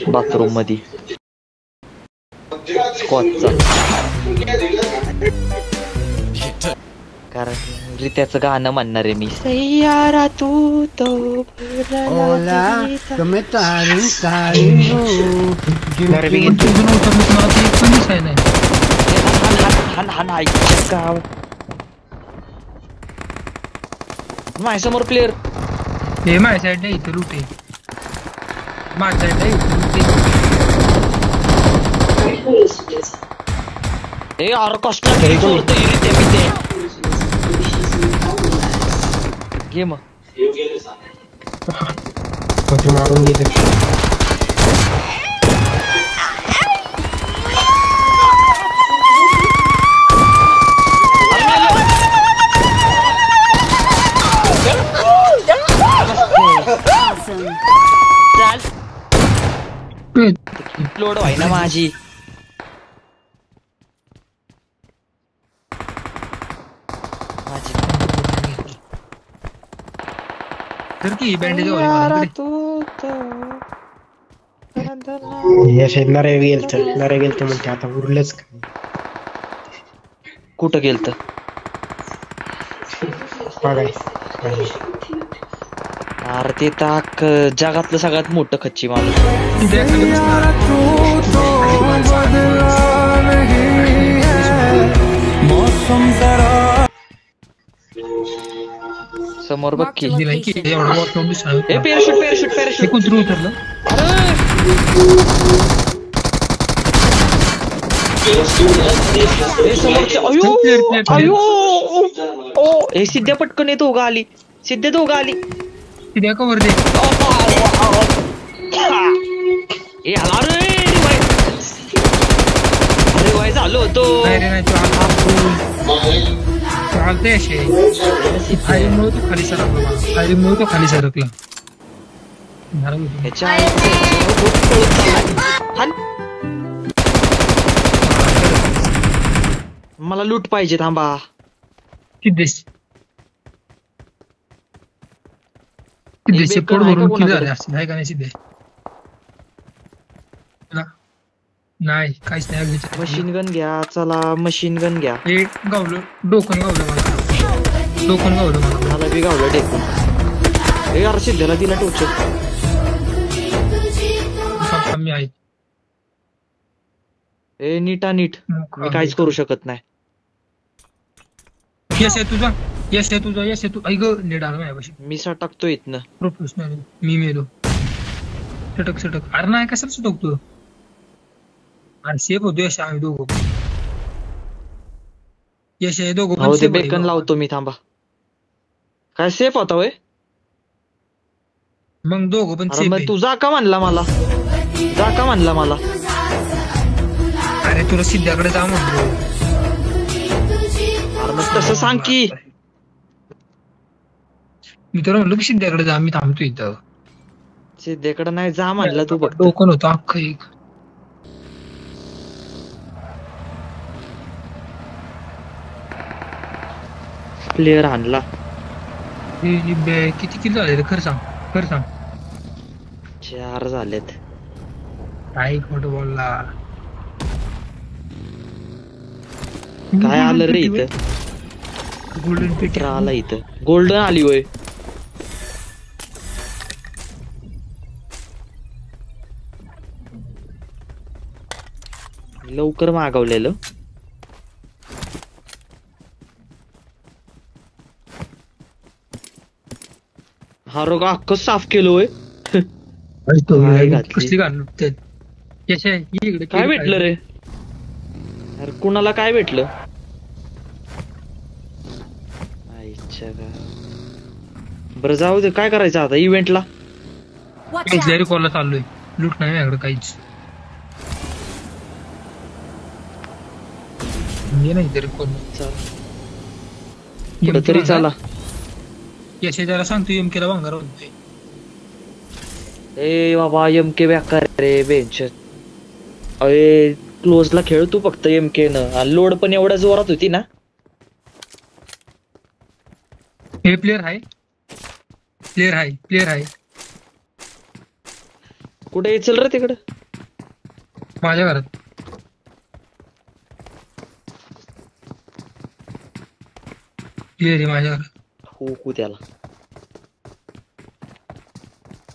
Bathroom मध्ये स्कॉचचा, कारण रित्याचं गाणं म्हणणार आहे मी. सैयारा तू तो माझ्या समोर प्लेअर हे माझ्या साईडला इथं लुटे, माझ्या साईडला इथं लुटे. ए अरे कसला खेळ सोडतो इथे मी ते गेम मारून गेले. लोड व्हाय ना माझी. तर की बँडेज नरे गेलत म्हणते आता उरलंच. कुठं गेलत? अरे ते ताक जगातलं सगळ्यात मोठं खच्ची माणूस. समोर बघ की. पॅराशूट पॅराशूट पॅराशूट कुत्र उतरलं. अयो हे सिद्ध्या पटकन येतो दोघं आली. सिद्ध्या दोघं आली. सिद्ध्या कवर दे. अरे वाय झालो होतो. चालते असे फायरिंगमुळे तो खाली सरकला. फायरिंगमुळे तो खाली सरकला. मला लूट पाहिजे. थांबा. सिद्धेश पोट भरून किती झाले असतील आहे का नाही? सिद्धेश नाही काहीच नाही. मशीन गन घ्या. चला मशीन गन घ्या. एक गावलं डोकन गावलं मला. डोकन गावलं मला बी गावलं डेकून. हे यार सिद्धेला दिला टोचर. मी आहे. ए नीटा नीट. मी काहीच करू शकत नाही. यश आहे तुझा. यश आहे तुझा. यश आहे तू. ऐक नेट आला माझ्यापाशी. मी सटकतो इथनं. प्रोफेशनल मी मेलो. सटक सटक. अरे नाही कशाला सटकतो. आणि सेफ होतो यश. आम्ही दोघं. यश आहे दोघं. हो ते बेकन लावतो मी. थांबा. काय सेफ होता वय? मग दोघं पण सेफ. तू जा का म्हणला मला? जा का म्हणला मला? अरे तुला सिद्ध्याकडे जा म्हणतो. अरे मग तसं सांग की. मी तर म्हणलो की सिद्ध्याकडे जा. मी थांबतो इथं. सिद्धेकडे नाही जा म्हणला तू. बघ डोकं होतं अख्खं एक. प्लेअर आणला. किती किल झाले रे? खरं सांग. खरं सांग. 4 झालेत. काय खोटं बोलला. काय आलं रे इथं? गोल्डन पेटी आला इथं. गोल्डन आली होय. लवकर मागवलेलं. हा रोग अख्खं साफ केलोय. कसली घालून काय भेटलं रे? अरे कुणाला काय भेटलं? बरं जाऊ दे. काय करायचं आता इव्हेंटला? कॉलला चाललोय. लूट नाही माझ्याकडे काहीच. नाही तरी कोण तरी चला. यशेदाला सांगतो एम केला भांगार होतोय. ए बाबा एम के बेकार रे बेंच. अरे क्लोजला खेळ तू फक्त एम के न. लोड पण एवढ्या जोरात होती ना. हे प्लेअर आहे. प्लेअर आहे. प्लेअर आहे. कुठे चल रे तिकडं. माझ्या घरात. ये रे माझ्या घरात. हो त्याला.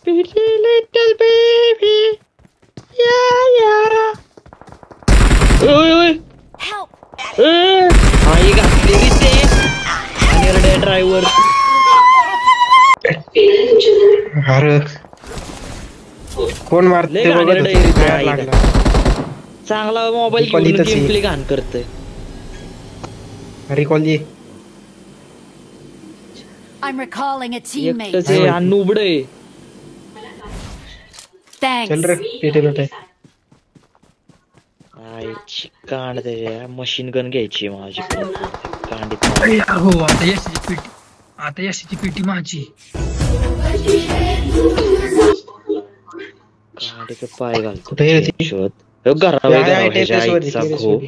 Little baby. Yeah. ओय. आई घातलेली ते अनिर्डे ड्रायव्हर. अरे कोण मारते लय बघत घाणेरडं होतो. आहे रे काय आई लागला चांगला मोबाईल Recall घेऊन इथंच गेम आहे. प्ले घाण करतोय. रिकॉल ये I'm recalling a teammate. एकटच आहे आणि नुबड आहे. Thanks. चल रे पेटे पेटे आईची कांड त्याच्या मशीन गन घ्यायची माझी कांडीत. अरे यार हो आता यशाची पेटी माझी. कांडीचं पाय घालतो कुठे आहे ती? शोध. घरावर या, या, ह्याच्या टेरेसवर, आईचा टेरेसवर. घो.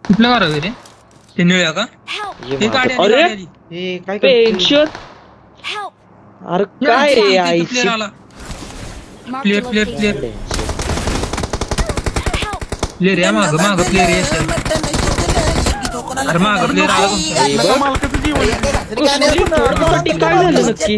कुठल्या घरावर रे ते निळ्या का? Help! ये ते मागं. गाडी आली, अरे गाडी आली. हे काय करतोय? पेन्शन. Help! अरे काय रे प्लेअर आईची आला. Mark Clear, the clear, location. clear. Help! Player या माग प्लेअर यश आहे. अरे माग प्लेअर आला तुमचा. कसली थर्ड पार्टी काय झालं नक्की